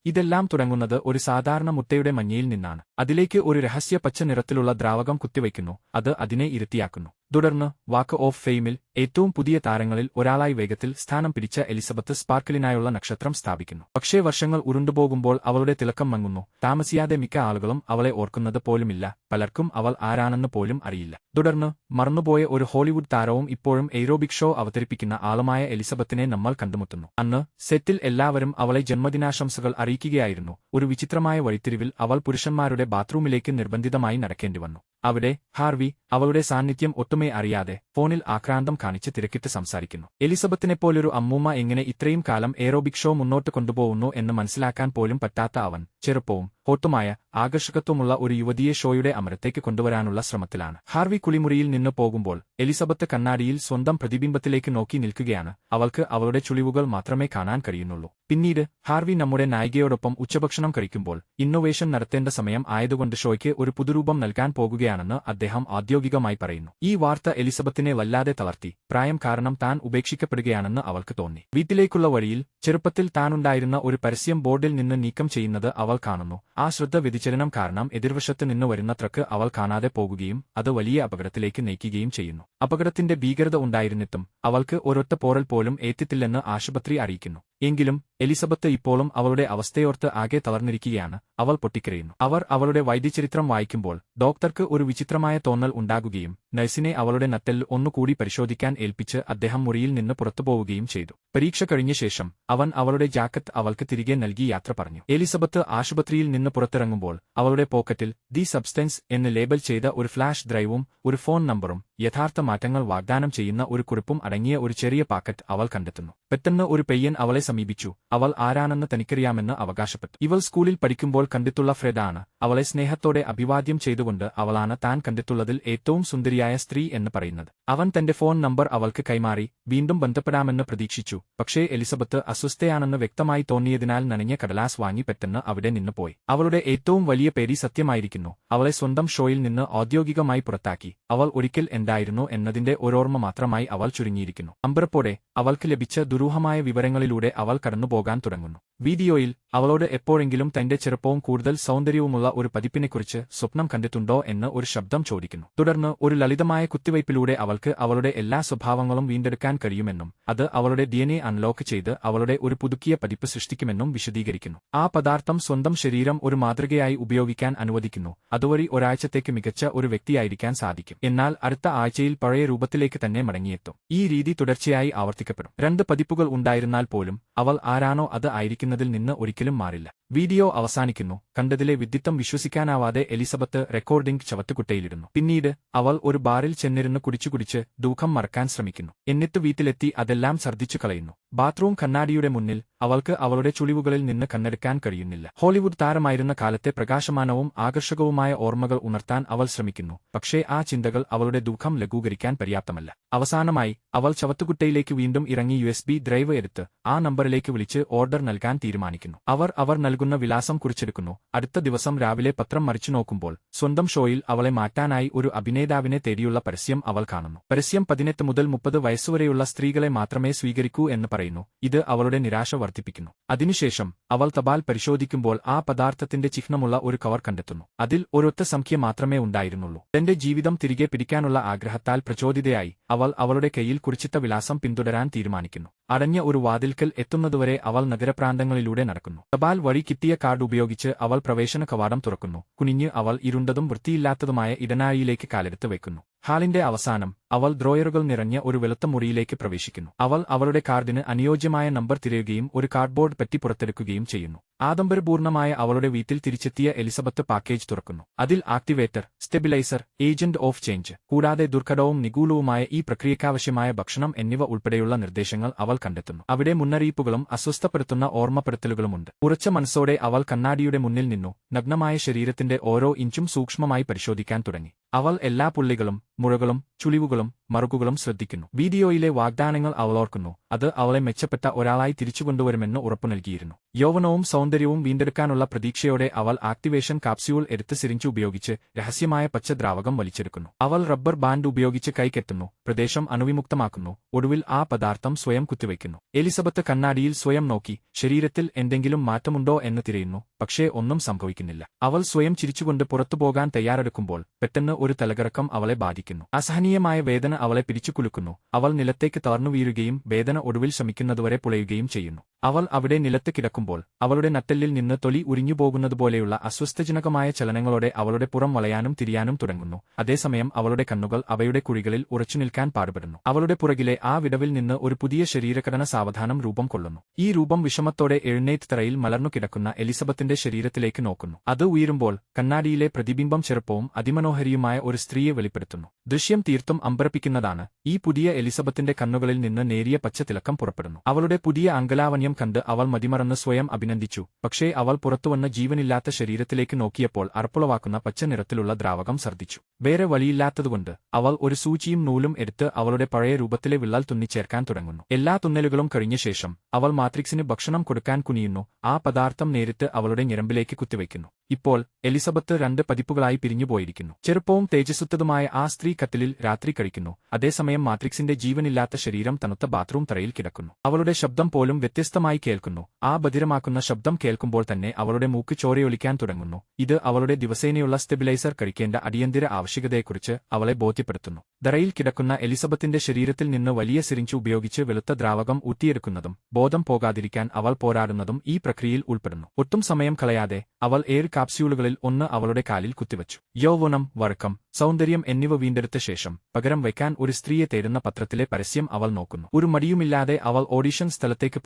ഇതെല്ലാം തുടങ്ങുന്നത് ഒരു സാധാരണ മുട്ടയുടെ മഞ്ഞയിൽ നിന്നാണ്. അതിലേക്ക് ഒരു രഹസ്യ പച്ച നിറത്തിലുള്ള ദ്രാവകം കുത്തിവയ്ക്കുന്നു, അത് അതിനെ ഇരട്ടിയാക്കുന്നു. തുടർന്ന് വാക്ക് ഓഫ് ഫെയിമിൽ ഏറ്റവും പുതിയ താരങ്ങളിൽ ഒരാളായി വേഗത്തിൽ സ്ഥാനം പിടിച്ച എലിസബത്ത് സ്പാർക്കിളിനായുള്ള നക്ഷത്രം സ്ഥാപിക്കുന്നു. പക്ഷേ വർഷങ്ങൾ ഉരുണ്ടുപോകുമ്പോൾ അവളുടെ തിളക്കം മങ്ങുന്നു. താമസിയാതെ മിക്ക ആളുകളും അവളെ ഓർക്കുന്നത് പോലുമില്ല, പലർക്കും അവൾ ആരാണെന്ന് പോലും അറിയില്ല. തുടർന്ന് മറന്നുപോയ ഒരു ഹോളിവുഡ് താരവും ഇപ്പോഴും എയ്റോബിക് ഷോ അവതരിപ്പിക്കുന്ന ആളുമായ എലിസബത്തിനെ നമ്മൾ കണ്ടുമുട്ടുന്നു. അന്ന് സെറ്റിൽ എല്ലാവരും അവളെ ജന്മദിനാശംസകൾ അറിയിക്കുകയായിരുന്നു. ഒരു വിചിത്രമായ വഴിത്തിരിവിൽ അവൾ പുരുഷന്മാരുടെ ബാത്റൂമിലേക്ക് നിർബന്ധിതമായി നടക്കേണ്ടി വന്നു. അവിടെ ഹാർവി അവളുടെ സാന്നിധ്യം ഒട്ടുമേ അറിയാതെ ഫോണിൽ ആക്രാന്തം കാണിച്ച് തിരക്കിട്ട് സംസാരിക്കുന്നു. എലിസബത്തിനെപ്പോലൊരു അമ്മൂമ്മ എങ്ങനെ ഇത്രയും കാലം എയ്റോബിക് ഷോ മുന്നോട്ട് കൊണ്ടുപോകുന്നു എന്ന് മനസ്സിലാക്കാൻ പോലും പറ്റാത്ത അവൻ ചെറുപ്പവും ഹോട്ടുമായ ആകർഷകത്വമുള്ള ഒരു യുവതിയെ ഷോയുടെ അമരത്തേക്ക് കൊണ്ടുവരാനുള്ള ശ്രമത്തിലാണ്. ഹാർവി കുളിമുറിയിൽ നിന്ന് പോകുമ്പോൾ എലിസബത്ത് കണ്ണാടിയിൽ സ്വന്തം പ്രതിബിംബത്തിലേക്ക് നോക്കി നിൽക്കുകയാണ്. അവൾക്ക് അവളുടെ ചുളിവുകൾ മാത്രമേ കാണാൻ കഴിയുന്നുള്ളൂ. പിന്നീട് ഹാർവി നമ്മുടെ നായികയോടൊപ്പം ഉച്ചഭക്ഷണം കഴിക്കുമ്പോൾ ഇന്നൊവേഷൻ നടത്തേണ്ട സമയം ആയതുകൊണ്ട് ഷോയ്ക്ക് ഒരു പുതുരൂപം നൽകാൻ പോകുകയാണെന്ന് അദ്ദേഹം ഔദ്യോഗികമായി പറയുന്നു. ഈ വാർത്ത എലിസബത്തിനെ വല്ലാതെ തളർത്തി. പ്രായം കാരണം താൻ ഉപേക്ഷിക്കപ്പെടുകയാണെന്ന് അവൾക്ക് തോന്നി. വീട്ടിലേക്കുള്ള വഴിയിൽ ചെറുപ്പത്തിൽ താനുണ്ടായിരുന്ന ഒരു പരസ്യം ബോർഡിൽ നിന്ന് നീക്കം ചെയ്യുന്നത് അവൾ കാണുന്നു. ആ ശ്രദ്ധ വ്യതിചലനം കാരണം എതിർവശത്ത് നിന്ന് വരുന്ന ട്രക്ക് അവൾ കാണാതെ പോകുകയും അത് വലിയ അപകടത്തിലേക്ക് നയിക്കുകയും ചെയ്യുന്നു. അപകടത്തിന്റെ ഭീകരത ഉണ്ടായിരുന്നിട്ടും അവൾക്ക് ഒരൊറ്റ പോറൽ പോലും ഏറ്റിട്ടില്ലെന്ന് ആശുപത്രി അറിയിക്കുന്നു. എങ്കിലും എലിസബത്ത് ഇപ്പോഴും അവളുടെ അവസ്ഥയോർത്ത് ആകെ തളർന്നിരിക്കുകയാണ്. അവൾ പൊട്ടിക്കരയുന്നു. അവർ അവളുടെ വൈദ്യചരിത്രം വായിക്കുമ്പോൾ ഡോക്ടർക്ക് ഒരു വിചിത്രമായ തോന്നൽ ഉണ്ടാകുകയും നഴ്സിനെ അവളുടെ നട്ടെല്ല് ഒന്നുകൂടി പരിശോധിക്കാൻ ഏൽപ്പിച്ച് അദ്ദേഹം മുറിയിൽ നിന്ന് പുറത്തുപോവുകയും ചെയ്തു. പരീക്ഷ കഴിഞ്ഞ ശേഷം അവൻ അവളുടെ ജാക്കറ്റ് അവൾക്ക് തിരികെ നൽകി യാത്ര പറഞ്ഞു. എലിസബത്ത് ആശുപത്രിയിൽ നിന്ന് പുറത്തിറങ്ങുമ്പോൾ അവളുടെ പോക്കറ്റിൽ ദി സബ്സ്റ്റൻസ് എന്ന് ലേബൽ ചെയ്ത ഒരു ഫ്ലാഷ് ഡ്രൈവും ഒരു ഫോൺ നമ്പറും യഥാർത്ഥ മാറ്റങ്ങൾ വാഗ്ദാനം ചെയ്യുന്ന ഒരു കുറിപ്പും അടങ്ങിയ ഒരു ചെറിയ പാക്കറ്റ് അവൾ കണ്ടെത്തുന്നു. പെട്ടെന്ന് ഒരു പയ്യൻ അവളെ സമീപിച്ചു. അവൾ ആരാണെന്ന് തനിക്കറിയാമെന്ന് അവകാശപ്പെട്ടു. ഇവൾ സ്കൂളിൽ പഠിക്കുമ്പോൾ കണ്ടിട്ടുള്ള ഫ്രെഡ് ആണ്. അവളെ സ്നേഹത്തോടെ അഭിവാദ്യം ചെയ്തുകൊണ്ട് അവളാണ് താൻ കണ്ടിട്ടുള്ളതിൽ ഏറ്റവും സുന്ദരിയായ സ്ത്രീ എന്ന് പറയുന്നത്. അവൻ തന്റെ ഫോൺ നമ്പർ അവൾക്ക് കൈമാറി വീണ്ടും ബന്ധപ്പെടാമെന്ന് പ്രതീക്ഷിച്ചു. പക്ഷേ എലിസബത്ത് അസ്വസ്ഥയാണെന്ന് വ്യക്തമായി തോന്നിയതിനാൽ നനഞ്ഞ കടലാസ് വാങ്ങി പെട്ടെന്ന് അവിടെ നിന്ന് പോയി. അവളുടെ ഏറ്റവും വലിയ പേടി സത്യമായിരിക്കുന്നു. അവളെ സ്വന്തം ഷോയിൽ നിന്ന് ഔദ്യോഗികമായി പുറത്താക്കി. അവൾ ഒരിക്കൽ എന്തായിരുന്നു എന്നതിന്റെ ഒരോർമ്മ മാത്രമായി അവൾ ചുരുങ്ങിയിരിക്കുന്നു. അമ്പരപ്പോടെ അവൾക്ക് ലഭിച്ച ദുരൂഹമായ വിവരങ്ങളിലൂടെ അവൾ കടന്നുപോകാൻ തുടങ്ങുന്നു. വീഡിയോയിൽ അവളോട് എപ്പോഴെങ്കിലും തന്റെ ചെറുപ്പവും കൂടുതൽ സൗന്ദര്യവുമുള്ള ഒരു പതിപ്പിനെക്കുറിച്ച് സ്വപ്നം കണ്ടിട്ടുണ്ടോ എന്ന് ഒരു ശബ്ദം ചോദിക്കുന്നു. തുടർന്ന് ഒരു ലളിതമായ കുത്തിവയ്പിലൂടെ അവൾക്ക് അവളുടെ എല്ലാ സ്വഭാവങ്ങളും വീണ്ടെടുക്കാൻ കഴിയുമെന്നും അത് അവളുടെ DNA അൺലോക്ക് ചെയ്ത് അവളുടെ ഒരു പുതുക്കിയ പതിപ്പ് സൃഷ്ടിക്കുമെന്നും വിശദീകരിക്കുന്നു. ആ പദാർത്ഥം സ്വന്തം ശരീരം ഒരു മാതൃകയായി ഉപയോഗിക്കാൻ അനുവദിക്കുന്നു. അതുവഴി ഒരാഴ്ചത്തേക്ക് മികച്ച ഒരു വ്യക്തിയായിരിക്കാൻ സാധിക്കും. എന്നാൽ അടുത്ത ആഴ്ചയിൽ പഴയ രൂപത്തിലേക്ക് തന്നെ മടങ്ങിയെത്തും. ഈ രീതി തുടർച്ചയായി ആവർത്തിക്കപ്പെടും. 2 പതിപ്പുകൾ ഉണ്ടായിരുന്നാൽ പോലും അവൾ ആരാണോ അത് ആയിരിക്കുന്നതിൽ നിന്ന് ഒരിക്കലും മാറില്ല. വീഡിയോ അവസാനിക്കുന്നു. കണ്ടതിലെ വിഡ്ഢിത്തം വിശ്വസിക്കാനാവാതെ എലിസബത്ത് റെക്കോർഡിംഗ് ചവറ്റുകുട്ടയിലിടുന്നു. പിന്നീട് അവൾ ഒരു ബാറിൽ ചെന്നിരുന്ന് കുടിച്ചു ദുഃഖം മറക്കാൻ ശ്രമിക്കുന്നു. എന്നിട്ട് വീട്ടിലെത്തി അതെല്ലാം ഛർദ്ദിച്ചു കളയുന്നു. ബാത്റൂം കണ്ണാടിയുടെ മുന്നിൽ അവൾക്ക് അവളുടെ ചുളിവുകളിൽ നിന്ന് കണ്ണെടുക്കാൻ കഴിയുന്നില്ല. ഹോളിവുഡ് താരമായിരുന്ന കാലത്തെ പ്രകാശമാനവും ആകർഷകവുമായ ഓർമ്മകൾ ഉണർത്താൻ അവൾ ശ്രമിക്കുന്നു. പക്ഷേ ആ ചിന്തകൾ അവളുടെ ദുഃഖം ലഘൂകരിക്കാൻ പര്യാപ്തമല്ല. അവസാനമായി അവൾ ചവറ്റുകുട്ടയിലേക്ക് വീണ്ടും ഇറങ്ങി USB ഡ്രൈവ് എടുത്ത് ആ നമ്പറിലേക്ക് വിളിച്ച് ഓർഡർ നൽകാൻ തീരുമാനിക്കുന്നു. അവർ നൽകുന്ന വിലാസം കുറിച്ചെടുക്കുന്നു. അടുത്ത ദിവസം രാവിലെ പത്രം മറിച്ചു നോക്കുമ്പോൾ സ്വന്തം ഷോയിൽ അവളെ മാറ്റാനായി ഒരു അഭിനേതാവിനെ തേടിയുള്ള പരസ്യം അവൾ കാണുന്നു. പരസ്യം 18 മുതൽ 30 വയസ്സുവരെയുള്ള സ്ത്രീകളെ മാത്രമേ സ്വീകരിക്കൂ എന്ന് പറയുന്നു. ഇത് അവളുടെ നിരാശ വർദ്ധിപ്പിക്കുന്നു. അതിനുശേഷം അവൾ തപാൽ പരിശോധിക്കുമ്പോൾ ആ പദാർത്ഥത്തിന്റെ ചിഹ്നമുള്ള ഒരു കവർ കണ്ടെത്തുന്നു. അതിൽ ഒരൊറ്റ സംഖ്യ മാത്രമേ ഉണ്ടായിരുന്നുള്ളൂ. തന്റെ ജീവിതം തിരികെ പിടിക്കാനുള്ള ആഗ്രഹത്താൽ പ്രചോദിതയായി അവൾ അവളുടെ കയ്യിൽ കുറിച്ചിട്ട വിലാസം പിന്തുടരാൻ തീരുമാനിക്കുന്നു. അടഞ്ഞ ഒരു വാതിൽക്കൽ എത്തുന്നതുവരെ അവൾ നഗരപ്രാന്തങ്ങളിലൂടെ നടക്കുന്നു. തപാൽ വഴി കിട്ടിയ കാർഡ് ഉപയോഗിച്ച് അവൾ പ്രവേശന കവാടം തുറക്കുന്നു. കുനിഞ്ഞ് അവൾ ഇരുണ്ടതും വൃത്തിയില്ലാത്തതുമായ ഇടനാഴിയിലേക്ക് കാലെടുത്ത് വെക്കുന്നു. ഹാളിന്റെ അവസാനം അവൾ ഡ്രോയറുകൾ നിറഞ്ഞ ഒരു വെളുത്ത മുറിയിലേക്ക് പ്രവേശിക്കുന്നു. അവൾ അവളുടെ കാർഡിന് അനുയോജ്യമായ നമ്പർ തിരയുകയും ഒരു കാർഡ്ബോർഡ് പെട്ടി പുറത്തെടുക്കുകയും ചെയ്യുന്നു. ആഡംബരപൂർണമായ അവളുടെ വീട്ടിൽ തിരിച്ചെത്തിയ എലിസബത്ത് പാക്കേജ് തുറക്കുന്നു. അതിൽ activator, stabiliser, agent of change കൂടാതെ ദുർഘടവും നിഗൂഢവുമായ ഈ പ്രക്രിയക്കാവശ്യമായ ഭക്ഷണം എന്നിവ ഉൾപ്പെടെയുള്ള നിർദ്ദേശങ്ങൾ അവൾ കണ്ടെത്തുന്നു. അവിടെ മുന്നറിയിപ്പുകളും അസ്വസ്ഥപ്പെടുത്തുന്ന ഓർമ്മപ്പെടുത്തലുകളുമുണ്ട്. ഉറച്ച മനസ്സോടെ അവൾ കണ്ണാടിയുടെ മുന്നിൽ നിന്നു നഗ്നമായ ശരീരത്തിന്റെ ഓരോ ഇഞ്ചും സൂക്ഷ്മമായി പരിശോധിക്കാൻ തുടങ്ങി. അവൾ എല്ലാ പുള്ളികളും, മുഴകളും, ചുളിവുകളും, മറുകുകളും ശ്രദ്ധിക്കുന്നു. വീഡിയോയിലെ വാഗ്ദാനങ്ങൾ അവൾ ഓർക്കുന്നു. അത് അവളെ മെച്ചപ്പെട്ട ഒരാളായി തിരിച്ചുകൊണ്ടുവരുമെന്ന് ഉറപ്പു നൽകിയിരുന്നു. യൗവനവും സൗന്ദര്യവും വീണ്ടെടുക്കാനുള്ള പ്രതീക്ഷയോടെ അവൾ ആക്ടിവേഷൻ കാപ്സ്യൂൾ എടുത്ത് സിറിഞ്ച് ഉപയോഗിച്ച് രഹസ്യമായ പച്ച ദ്രാവകം വലിച്ചെടുക്കുന്നു. അവൾ റബ്ബർ ബാൻഡ് ഉപയോഗിച്ച് കൈക്കെത്തുന്നു, പ്രദേശം അണുവിമുക്തമാക്കുന്നു, ഒടുവിൽ ആ പദാർത്ഥം സ്വയം കുത്തിവയ്ക്കുന്നു. എലിസബത്ത് കണ്ണാടിയിൽ സ്വയം നോക്കി ശരീരത്തിൽ എന്തെങ്കിലും മാറ്റമുണ്ടോ എന്ന് തിരയുന്നു, പക്ഷേ ഒന്നും സംഭവിക്കുന്നില്ല. അവൾ സ്വയം ചിരിച്ചുകൊണ്ട് പുറത്തുപോകാൻ തയ്യാറെടുക്കുമ്പോൾ പെട്ടെന്ന് ഒരു തലകറക്കം അവളെ ബാധിക്കുന്നു. അസഹനീയമായ വേദന അവളെ പിടിച്ചുകുലുക്കുന്നു. അവൾ നിലത്തേക്ക് തളർന്നു വീഴുകയും വേദന ഒടുവിൽ ശമിക്കുന്നതുവരെ പുളയുകയും ചെയ്യുന്നു. അവൾ അവിടെ നിലത്ത് കിടക്കുമ്പോൾ അവളുടെ നട്ടെല്ലിൽ നിന്ന് തൊലി ഉരിഞ്ഞുപോകുന്നതുപോലെയുള്ള അസ്വസ്ഥജനകമായ ചലനങ്ങളോടെ അവളുടെ പുറം വളയാനും തിരിയാനും തുടങ്ങുന്നു. അതേസമയം അവളുടെ കണ്ണുകൾ അവയുടെ കുഴികളിൽ ഉറച്ചുനിൽക്കാൻ പാടുപെടുന്നു. അവളുടെ പുറകിലെ ആ വിടവിൽ നിന്ന് ഒരു പുതിയ ശരീരഘടന സാവധാനം രൂപം കൊള്ളുന്നു. ഈ രൂപം വിഷമത്തോടെ എഴുന്നേറ്റ് തറയിൽ മലർന്നു കിടക്കുന്ന എലിസബത്തിന്റെ ശരീരത്തിലേക്ക് നോക്കുന്നു. അത് ഉയരുമ്പോൾ കണ്ണാടിയിലെ പ്രതിബിംബം ചെറുപ്പവും അതിമനോഹരിയുമായ ഒരു സ്ത്രീയെ വെളിപ്പെടുത്തുന്നു. ദൃശ്യം തീർത്തും അമ്പരപ്പിക്കുന്നതാണ്. ഈ പുതിയ എലിസബത്തിന്റെ കണ്ണുകളിൽ നിന്ന് നേരിയ പച്ച തിളക്കം പുറപ്പെടുന്നു. അവളുടെ പുതിയ അങ്കലാവണ്യം കണ്ട് അവൾ മതിമറന്ന് സ്വയം അഭിനന്ദിച്ചു. പക്ഷേ അവൾ പുറത്തുവന്ന ജീവനില്ലാത്ത ശരീരത്തിലേക്ക് നോക്കിയപ്പോൾ അറപ്പുളവാക്കുന്ന പച്ച നിറത്തിലുള്ള ദ്രാവകം ഛർദ്ദിച്ചു. വേറെ വഴിയില്ലാത്തതുകൊണ്ട് അവൾ ഒരു സൂചിയും നൂലും എടുത്ത് അവളുടെ പഴയ രൂപത്തിലെ വിള്ളൽ തുന്നിച്ചേർക്കാൻ തുടങ്ങുന്നു. എല്ലാ തുന്നലുകളും കഴിഞ്ഞ ശേഷം അവൾ മാട്രിക്സിന് ഭക്ഷണം കൊടുക്കാൻ കുനിയുന്നു. ആ പദാർത്ഥം നേരിട്ട് അവളുടെ ഞരമ്പിലേക്ക് കുത്തിവയ്ക്കുന്നു. ഇപ്പോൾ എലിസബത്ത് 2 പതിപ്പുകളായി പിരിഞ്ഞുപോയിരിക്കുന്നു. ചെറുപ്പവും തേജസ്സുറ്റതുമായ ആ സ്ത്രീ കട്ടിലിൽ രാത്രി കഴിക്കുന്നു. അതേസമയം മാട്രിക്സിന്റെ ജീവനില്ലാത്ത ശരീരം തണുത്ത ബാത്റൂം തറയിൽ കിടക്കുന്നു. അവളുടെ ശബ്ദം പോലും വ്യത്യസ്തമായി കേൾക്കുന്നു. ആ ബധിരമാക്കുന്ന ശബ്ദം കേൾക്കുമ്പോൾ തന്നെ അവളുടെ മൂക്ക് ചോരയൊലിക്കാൻ തുടങ്ങുന്നു. ഇത് അവളുടെ ദിവസേനയുള്ള സ്റ്റെബിലൈസർ കഴിക്കേണ്ട അടിയന്തര ആവശ്യകതയെക്കുറിച്ച് അവളെ ബോധ്യപ്പെടുത്തുന്നു. ദറയിൽ കിടക്കുന്ന എലിസബത്തിന്റെ ശരീരത്തിൽ നിന്ന് വലിയ സിറിഞ്ച് ഉപയോഗിച്ച് വെളുത്ത ദ്രാവകം ഊറ്റിയെടുക്കുന്നതും ബോധം പോകാതിരിക്കാൻ അവൾ പോരാടുന്നതും ഈ പ്രക്രിയയിൽ ഉൾപ്പെടുന്നു. ഒട്ടും സമയം കളയാതെ അവൾ 7 കാപ്സ്യൂളുകളിൽ ഒന്ന് അവളുടെ കാലിൽ കുത്തിവച്ചു. യൗവനം, വഴക്കം, സൗന്ദര്യം എന്നിവ വീണ്ടെടുത്ത ശേഷം പകരം വയ്ക്കാൻ ഒരു സ്ത്രീയെ തേടുന്ന പത്രത്തിലെ പരസ്യം അവൾ നോക്കുന്നു. ഒരു മടിയുമില്ലാതെ അവൾ ഓഡിഷൻ സ്ഥലത്തേക്ക്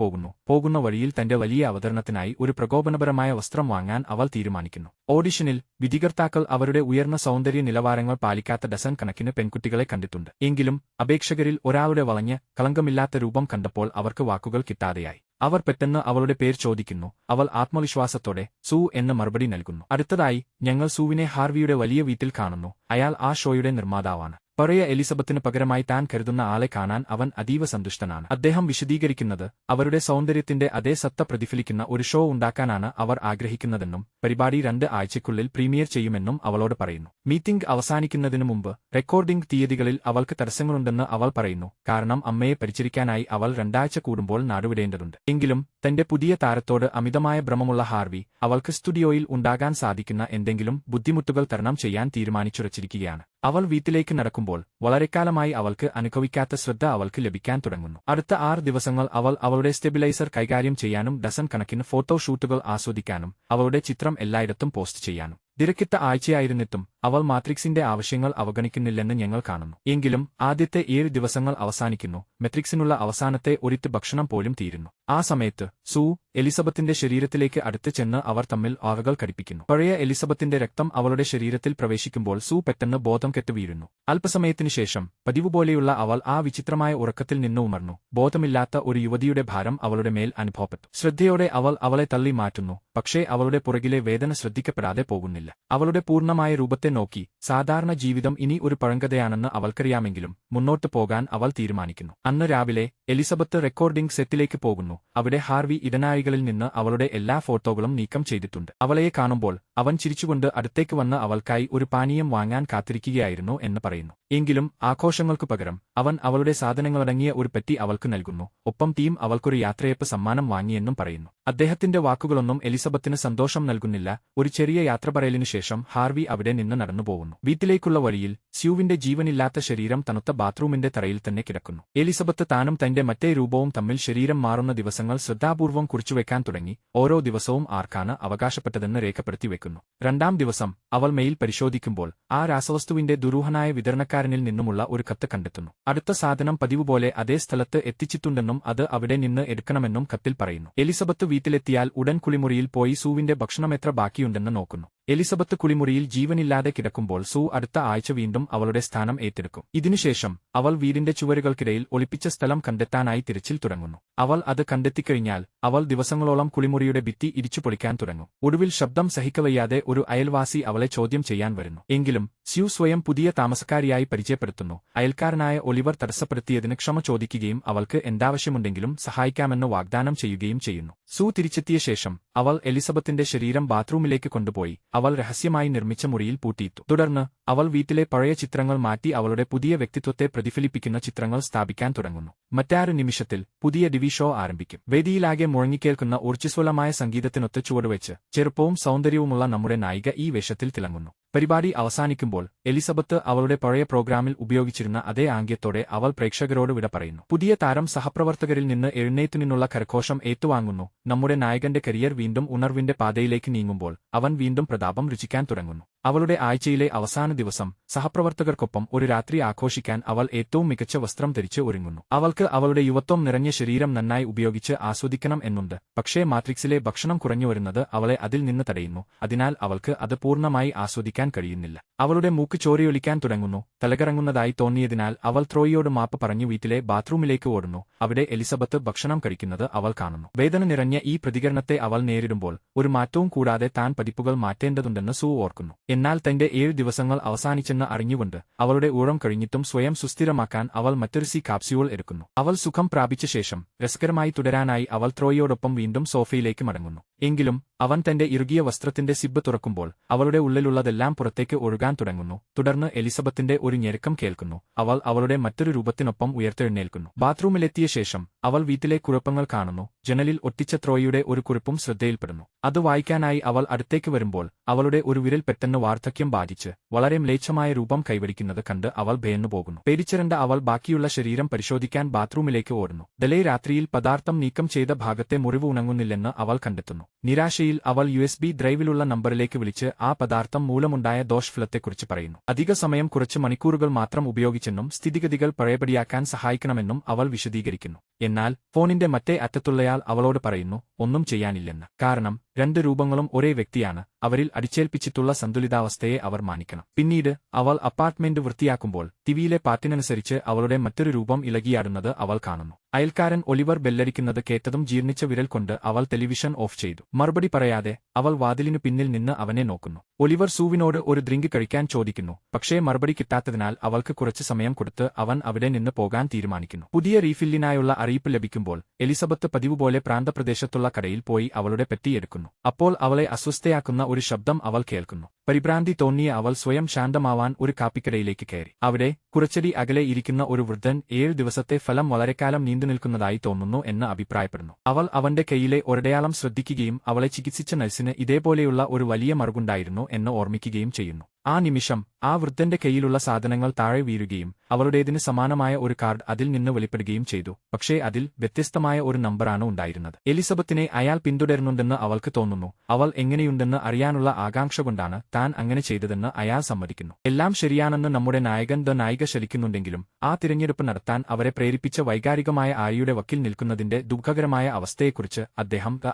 പോകുന്ന വഴിയിൽ തന്റെ വലിയ അവതരണത്തിനായി ഒരു പ്രകോപനപരമായ വസ്ത്രം വാങ്ങാൻ അവൾ തീരുമാനിക്കുന്നു. ഓഡിഷനിൽ വിധികർത്താക്കൾ അവരുടെ ഉയർന്ന സൗന്ദര്യ നിലവാരങ്ങൾ പാലിക്കാത്ത ഡസൻ കണക്കിന് പെൺകുട്ടികളെ കണ്ടിട്ടുണ്ട്. എങ്കിലും അപേക്ഷകരിൽ ഒരാളുടെ വളഞ്ഞ കളങ്കമില്ലാത്ത രൂപം കണ്ടപ്പോൾ അവർക്ക് വാക്കുകൾ കിട്ടാതെയായി. അവർ പെട്ടെന്ന് അവളുടെ പേര് ചോദിക്കുന്നു. അവൾ ആത്മവിശ്വാസത്തോടെ സൂ എന്ന് മറുപടി നൽകുന്നു. അടുത്തതായി ഞങ്ങൾ സൂവിനെ ഹാർവിയുടെ വലിയ വീട്ടിൽ കാണുന്നു. അയാൾ ആ ഷോയുടെ നിർമ്മാതാവാണ്. പഴയ എലിസബത്തിന് പകരമായി താൻ കരുതുന്ന ആളെ കാണാൻ അവൻ അതീവ സന്തുഷ്ടനാണ്. അദ്ദേഹം വിശദീകരിക്കുന്നത് അവരുടെ സൗന്ദര്യത്തിന്റെ അതേ സത്ത പ്രതിഫലിക്കുന്ന ഒരു ഷോ ഉണ്ടാക്കാനാണ് അവർ ആഗ്രഹിക്കുന്നതെന്നും പരിപാടി 2 ആഴ്ചയ്ക്കുള്ളിൽ പ്രീമിയർ ചെയ്യുമെന്നും അവളോട് പറയുന്നു. മീറ്റിംഗ് അവസാനിക്കുന്നതിനു മുമ്പ് റെക്കോർഡിംഗ് തീയതികളിൽ അവൾക്ക് തടസ്സങ്ങളുണ്ടെന്ന് അവൾ പറയുന്നു. കാരണം അമ്മയെ പരിചരിക്കാനായി അവൾ 2 ആഴ്ച കൂടുമ്പോൾ നാടുവിടേണ്ടതുണ്ട്. എങ്കിലും തന്റെ പുതിയ താരത്തോട് അമിതമായ ഭ്രമമുള്ള ഹാർവി അവൾക്ക് സ്റ്റുഡിയോയിൽ ഉണ്ടാകാൻ സാധിക്കുന്ന എന്തെങ്കിലും ബുദ്ധിമുട്ടുകൾ തരണം ചെയ്യാൻ തീരുമാനിച്ചുറച്ചിരിക്കുകയാണ്. അവൾ വീട്ടിലേക്ക് നടക്കുമ്പോൾ വളരെക്കാലമായി അവൾക്ക് അനുഭവിക്കാത്ത ശ്രദ്ധ അവൾക്ക് ലഭിക്കാൻ തുടങ്ങുന്നു. അടുത്ത 6 ദിവസങ്ങൾ അവൾ അവളുടെ സ്റ്റെബിലൈസർ കൈകാര്യം ചെയ്യാനും ഡസൻ കണക്കിന് ഫോട്ടോ ഷൂട്ടുകൾ ആസ്വദിക്കാനും അവളുടെ ചിത്രം എല്ലായിടത്തും പോസ്റ്റ് ചെയ്യാനും. തിരക്കിട്ട ആഴ്ചയായിരുന്നിട്ടും അവൾ മാട്രിക്സിന്റെ ആവശ്യങ്ങൾ അവഗണിക്കുന്നില്ലെന്ന് ഞങ്ങൾ കാണുന്നു. എങ്കിലും ആദ്യത്തെ 7 ദിവസങ്ങൾ അവസാനിക്കുന്നു. മെട്രിക്സിനുള്ള അവസാനത്തെ ഒരിറ്റ് ഭക്ഷണം പോലും തീരുന്നു. ആ സമയത്ത് സൂ എലിസബത്തിന്റെ ശരീരത്തിലേക്ക് അടുത്ത് ചെന്ന് അവർ തമ്മിൽ ആവകൾ കടിപ്പിക്കുന്നു. പഴയ എലിസബത്തിന്റെ രക്തം അവളുടെ ശരീരത്തിൽ പ്രവേശിക്കുമ്പോൾ സൂ പെട്ടെന്ന് ബോധം കെട്ട് വീഴുന്നു. അല്പസമയത്തിനു ശേഷം പതിവുപോലെയുള്ള അവൾ ആ വിചിത്രമായ ഉറക്കത്തിൽ നിന്ന് ഉണർന്നു. ബോധമില്ലാത്ത ഒരു യുവതിയുടെ ഭാരം അവളുടെ മേൽ അനുഭവപ്പെട്ടു. ശ്രദ്ധയോടെ അവൾ അവളെ തള്ളി മാറ്റുന്നു. പക്ഷേ അവളുടെ പുറകിലെ വേദന ശ്രദ്ധിക്കപ്പെടാതെ പോകുന്നില്ല. അവളുടെ പൂർണ്ണമായ രൂപത്തെ നോക്കി സാധാരണ ജീവിതം ഇനി ഒരു പഴങ്കഥയാണെന്ന് അവൾക്കറിയാമെങ്കിലും മുന്നോട്ടു പോകാൻ അവൾ തീരുമാനിക്കുന്നു. അന്ന് രാവിലെ എലിസബത്ത് റെക്കോർഡിംഗ് സെറ്റിലേക്ക് പോകുന്നു. അവിടെ ഹാർവി ഇടനാഴികളിൽ നിന്ന് അവളുടെ എല്ലാ ഫോട്ടോകളും നീക്കം ചെയ്തിട്ടുണ്ട്. അവളെ കാണുമ്പോൾ അവൻ ചിരിച്ചുകൊണ്ട് അടുത്തേക്ക് വന്ന് അവൾക്കായി ഒരു പാനീയം വാങ്ങാൻ കാത്തിരിക്കുകയായിരുന്നു എന്ന് പറയുന്നു. എങ്കിലും ആഘോഷങ്ങൾക്കു പകരം അവൻ അവളുടെ സാധനങ്ങളടങ്ങിയ ഒരു പെട്ടി അവൾക്ക് നൽകുന്നു. ഒപ്പം ടീം അവൾക്കൊരു യാത്രയപ്പ് സമ്മാനം വാങ്ങിയെന്നും പറയുന്നു. അദ്ദേഹത്തിന്റെ വാക്കുകളൊന്നും എലിസബത്തിന് സന്തോഷം നൽകുന്നില്ല. ഒരു ചെറിയ യാത്ര പറയലിനു ശേഷം ഹാർവി അവിടെ നിന്ന് നടന്നുപോകുന്നു. വീട്ടിലേക്കുള്ള വഴിയിൽ സ്യൂവിന്റെ ജീവനില്ലാത്ത ശരീരം തണുത്ത ബാത്റൂമിന്റെ തറയിൽ തന്നെ കിടക്കുന്നു. എലിസബത്ത് താനും തന്റെ മറ്റേ രൂപവും തമ്മിൽ ശരീരം മാറുന്ന ദിവസങ്ങൾ ശ്രദ്ധാപൂർവം കുറിച്ചുവെക്കാൻ തുടങ്ങി. ഓരോ ദിവസവും ആർക്കാണ് അവകാശപ്പെട്ടതെന്ന് രേഖപ്പെടുത്തി വെക്കുന്നു. 2ാം ദിവസം അവൾ മെയിൽ പരിശോധിക്കുമ്പോൾ ആ രാസവസ്തുവിന്റെ ദുരൂഹനായ വിതരണക്കാരനിൽ നിന്നുമുള്ള ഒരു കത്ത് കണ്ടെത്തുന്നു. അടുത്ത സാധനം പതിവുപോലെ അതേ സ്ഥലത്ത് എത്തിച്ചിട്ടുണ്ടെന്നും അത് അവിടെ നിന്ന് എടുക്കണമെന്നും കത്തിൽ പറയുന്നു. എലിസബത്ത് വീട്ടിലെത്തിയാൽ ഉടൻ കുളിമുറിയിൽ പോയി സൂവിന്റെ ഭക്ഷണമെത്ര ബാക്കിയുണ്ടെന്ന് നോക്കുന്നു. എലിസബത്ത് കുളിമുറിയിൽ ജീവനില്ലാതെ കിടക്കുമ്പോൾ സൂ അടുത്ത ആഴ്ച വീണ്ടും അവളുടെ സ്ഥാനം ഏറ്റെടുക്കും. ഇതിനുശേഷം അവൾ വീടിന്റെ ചുവരുകൾക്കിടയിൽ ഒളിപ്പിച്ച സ്ഥലം കണ്ടെത്താനായി തിരച്ചിൽ തുടങ്ങുന്നു. അവൾ അത് കണ്ടെത്തിക്കഴിഞ്ഞാൽ അവൾ ദിവസങ്ങളോളം കുളിമുറിയുടെ ഭിത്തി ഇടിച്ചു പൊളിക്കാൻ തുടങ്ങും. ഒടുവിൽ ശബ്ദം സഹിക്കവയ്യാതെ ഒരു അയൽവാസി അവളെ ചോദ്യം ചെയ്യാൻ വരുന്നു. എങ്കിലും സ്യൂ സ്വയം പുതിയ താമസക്കാരിയായി പരിചയപ്പെടുത്തുന്നു. അയൽക്കാരനായ ഒലിവർ തടസ്സപ്പെടുത്തിയതിന് ക്ഷമ ചോദിക്കുകയും അവൾക്ക് എന്താവശ്യമുണ്ടെങ്കിലും സഹായിക്കാമെന്ന് വാഗ്ദാനം ചെയ്യുകയും ചെയ്യുന്നു. സൂ തിരിച്ചെത്തിയ ശേഷം അവൾ എലിസബത്തിന്റെ ശരീരം ബാത്റൂമിലേക്ക് കൊണ്ടുപോയി അവൾ രഹസ്യമായി നിർമ്മിച്ച മുറിയിൽ പൂട്ടിയിട്ടു. തുടർന്ന് അവൾ വീട്ടിലെ പഴയ ചിത്രങ്ങൾ മാറ്റി അവളുടെ പുതിയ വ്യക്തിത്വത്തെ പ്രതിഫലിപ്പിക്കുന്ന ചിത്രങ്ങൾ സ്ഥാപിക്കാൻ തുടങ്ങുന്നു. മറ്റാരു നിമിഷത്തിൽ പുതിയ ടിവി ഷോ ആരംഭിക്കും. വേദിയിലാകെ മുഴങ്ങിക്കേൾക്കുന്ന ഊർജ്ജസ്വലമായ സംഗീതത്തിനൊത്ത് ചുവടുവെച്ച് ചെറുപ്പവും സൗന്ദര്യവുമുള്ള നമ്മുടെ നായിക ഈ വേഷത്തിൽ തിളങ്ങുന്നു. പരിപാടി അവസാനിക്കുമ്പോൾ എലിസബത്ത് അവളുടെ പഴയ പ്രോഗ്രാമിൽ ഉപയോഗിച്ചിരുന്ന അതേ ആംഗ്യത്തോടെ അവൾ പ്രേക്ഷകരോട് വിട പറയുന്നു. പുതിയ താരം സഹപ്രവർത്തകരിൽ നിന്ന് എഴുന്നേറ്റുനിന്നുള്ള കരഘോഷം ഏറ്റുവാങ്ങുന്നു. നമ്മുടെ നായകന്റെ കരിയർ വീണ്ടും ഉണർവിന്റെ പാതയിലേക്ക് നീങ്ങുമ്പോൾ അവൻ വീണ്ടും പ്രതാപം രുചിക്കാൻ തുടങ്ങുന്നു. അവളുടെ ആഴ്ചയിലെ അവസാന ദിവസം സഹപ്രവർത്തകർക്കൊപ്പം ഒരു രാത്രി ആഘോഷിക്കാൻ അവൾ ഏറ്റവും മികച്ച വസ്ത്രം ധരിച്ച് ഒരുങ്ങുന്നു. അവൾക്ക് അവളുടെ യുവത്വം നിറഞ്ഞ ശരീരം നന്നായി ഉപയോഗിച്ച് ആസ്വദിക്കണം എന്നുണ്ട്. പക്ഷേ മാട്രിക്സിലെ ഭക്ഷണം കുറഞ്ഞുവരുന്നത് അവളെ അതിൽ നിന്ന് തടയുന്നു. അതിനാൽ അവൾക്ക് അത് പൂർണ്ണമായി ആസ്വദിക്കാൻ കഴിയുന്നില്ല. അവളുടെ മൂക്ക് ചോരയൊലിക്കാൻ തുടങ്ങുന്നു. തലകറങ്ങുന്നതായി തോന്നിയതിനാൽ അവൾ ത്രോയിയോട് മാപ്പ് പറഞ്ഞു വീട്ടിലെ ബാത്റൂമിലേക്ക് ഓടുന്നു. അവിടെ എലിസബത്ത് ഭക്ഷണം കഴിക്കുന്നത് അവൾ കാണുന്നു. വേദന നിറഞ്ഞ ഈ പ്രതികരണത്തെ അവൾ നേരിടുമ്പോൾ ഒരു മാറ്റവും കൂടാതെ താൻ പതിപ്പുകൾ മാറ്റേണ്ടതുണ്ടെന്ന് സൂ ഓർക്കുന്നു. എന്നാൽ തന്റെ 7 ദിവസങ്ങൾ അവസാനിച്ചെന്ന് അറിഞ്ഞുകൊണ്ട് അവളുടെ ഊഴം കഴിഞ്ഞിട്ടും സ്വയം സുസ്ഥിരമാക്കാൻ അവൾ മറ്റൊരു കാപ്സ്യൂൾ എടുക്കുന്നു. അവൾ സുഖം പ്രാപിച്ച ശേഷം രസകരമായി തുടരാനായി അവൾ ത്രോയിയോടൊപ്പം വീണ്ടും സോഫയിലേക്ക് മടങ്ങുന്നു. എങ്കിലും അവൻ തന്റെ ഇറുകിയ വസ്ത്രത്തിന്റെ സിബ്ബ് തുറക്കുമ്പോൾ അവളുടെ ഉള്ളിലുള്ളതെല്ലാം പുറത്തേക്ക് ഒഴുകാൻ തുടങ്ങുന്നു. തുടർന്ന് എലിസബത്തിന്റെ ഒരു ഞെരുക്കം കേൾക്കുന്നു. അവൾ അവളുടെ മറ്റൊരു രൂപത്തിനൊപ്പം ഉയർത്തെഴുന്നേൽക്കുന്നു. ബാത്റൂമിലെത്തിയ ശേഷം അവൾ വീട്ടിലെ കുഴപ്പങ്ങൾ കാണുന്നു. ജനലിൽ ഒട്ടിച്ച ത്രോയിയുടെ ഒരു കുറിപ്പും ശ്രദ്ധയിൽപ്പെടുന്നു. അത് വായിക്കാനായി അവൾ അടുത്തേക്ക് വരുമ്പോൾ അവളുടെ ഒരു വിരൽ പെട്ടെന്ന് വാർദ്ധക്യം ബാധിച്ച് വളരെ മ്ലേച്ഛമായ രൂപം കൈവരിക്കുന്നത് കണ്ട് അവൾ ഭയന്നുപോകുന്നു. പേടിച്ചിരണ്ട അവൾ ബാക്കിയുള്ള ശരീരം പരിശോധിക്കാൻ ബാത്റൂമിലേക്ക് ഓടുന്നു. ദലേ രാത്രിയിൽ പദാർത്ഥം നീക്കം ചെയ്ത ഭാഗത്തെ മുറിവ് ഉണങ്ങുന്നില്ലെന്ന് അവൾ കണ്ടെത്തുന്നു. നിരാശയിൽ അവൾ USB ഡ്രൈവിലുള്ള നമ്പറിലേക്ക് വിളിച്ച് ആ പദാർത്ഥം മൂലമുണ്ടായ ദോഷഫലത്തെക്കുറിച്ച് പറയുന്നു. അധിക സമയം കുറച്ച് മണിക്കൂറുകൾ മാത്രം ഉപയോഗിച്ചെന്നും സ്ഥിതിഗതികൾ പഴയപടിയാക്കാൻ സഹായിക്കണമെന്നും അവൾ വിശദീകരിക്കുന്നു. എന്നാൽ ഫോണിന്റെ മറ്റേ അറ്റത്തുള്ളയാൾ അവളോട് പറയുന്നു ഒന്നും ചെയ്യാനില്ലെന്ന്. കാരണം 2 രൂപങ്ങളും ഒരേ വ്യക്തിയാണ്. അവരിൽ അടിച്ചേൽപ്പിച്ചിട്ടുള്ള സന്തുലിതാവസ്ഥയെ അവർ മാനിക്കണം. പിന്നീട് അവൾ അപ്പാർട്ട്മെന്റ് വൃത്തിയാക്കുമ്പോൾ ടിവിയിലെ പാട്ടിനനുസരിച്ച് അവളുടെ മറ്റൊരു രൂപം ഇളകിയാടുന്നത് അവൾ കാണുന്നു. അയൽക്കാരൻ ഒലിവർ ബെല്ലടിക്കുന്നത് കേട്ടതും ജീർണിച്ച വിരൽ കൊണ്ട് അവൾ ടെലിവിഷൻ ഓഫ് ചെയ്തു. മറുപടി പറയാതെ അവൾ വാതിലിനു പിന്നിൽ നിന്ന് അവനെ നോക്കുന്നു. ഒലിവർ സൂവിനോട് ഒരു ഡ്രിങ്ക് കഴിക്കാൻ ചോദിക്കുന്നു. പക്ഷേ മറുപടി കിട്ടാത്തതിനാൽ അവൾക്ക് കുറച്ച് സമയം കൊടുത്ത് അവൻ അവിടെ നിന്ന് പോകാൻ തീരുമാനിക്കുന്നു. പുതിയ റീഫില്ലിനായുള്ള അറിയിപ്പ് ലഭിക്കുമ്പോൾ എലിസബത്ത് പതിവുപോലെ പ്രാന്തപ്രദേശത്തുള്ള കടയിൽ പോയി അവളുടെ പെട്ടി എടുക്കുന്നു. അപ്പോൾ അവളെ അസ്വസ്ഥയാക്കുന്ന ഒരു ശബ്ദം അവൾ കേൾക്കുന്നു. പരിഭ്രാന്തി തോന്നിയ അവൾ സ്വയം ശാന്തമാവാൻ ഒരു കാപ്പിക്കടയിലേക്ക് കയറി. അവിടെ കുറച്ചടി അകലെ ഇരിക്കുന്ന ഒരു വൃദ്ധൻ 7 ദിവസത്തെ ഫലം വളരെക്കാലം നീണ്ടുനിൽക്കുന്നതായി തോന്നുന്നു എന്ന് അഭിപ്രായപ്പെടുന്നു. അവൾ അവന്റെ കൈയിലെ ഒരടയാളം ശ്രദ്ധിക്കുകയും അവളെ ചികിത്സിച്ച നഴ്സിന് ഇതേപോലെയുള്ള ഒരു വലിയ മറുകുണ്ടായിരുന്നു എന്ന് ഓർമ്മിക്കുകയും ചെയ്യുന്നു. ആ നിമിഷം ആ വൃദ്ധന്റെ കൈയിലുള്ള സാധനങ്ങൾ താഴെ വീഴുകയും അവളുടേതിന് സമാനമായ ഒരു കാർഡ് അതിൽ നിന്ന് വെളിപ്പെടുകയും ചെയ്തു. പക്ഷേ അതിൽ വ്യത്യസ്തമായ ഒരു നമ്പറാണ് ഉണ്ടായിരുന്നത്. എലിസബത്തിനെ അയാൾ പിന്തുടരുന്നുണ്ടെന്ന് അവൾക്ക് തോന്നുന്നു. അവൾ എങ്ങനെയുണ്ടെന്ന് അറിയാനുള്ള ആകാംക്ഷ കൊണ്ടാണ് താൻ അങ്ങനെ ചെയ്തതെന്ന് അയാൾ സമ്മതിക്കുന്നു. എല്ലാം ശരിയാണെന്ന് നമ്മുടെ നായിക ശലിക്കുന്നുണ്ടെങ്കിലും ആ തിരഞ്ഞെടുപ്പ് നടത്താൻ അവരെ പ്രേരിപ്പിച്ച വൈകാരികമായ ആര്യയുടെ വക്കിൽ നിൽക്കുന്നതിന്റെ ദുഃഖകരമായ അവസ്ഥയെക്കുറിച്ച്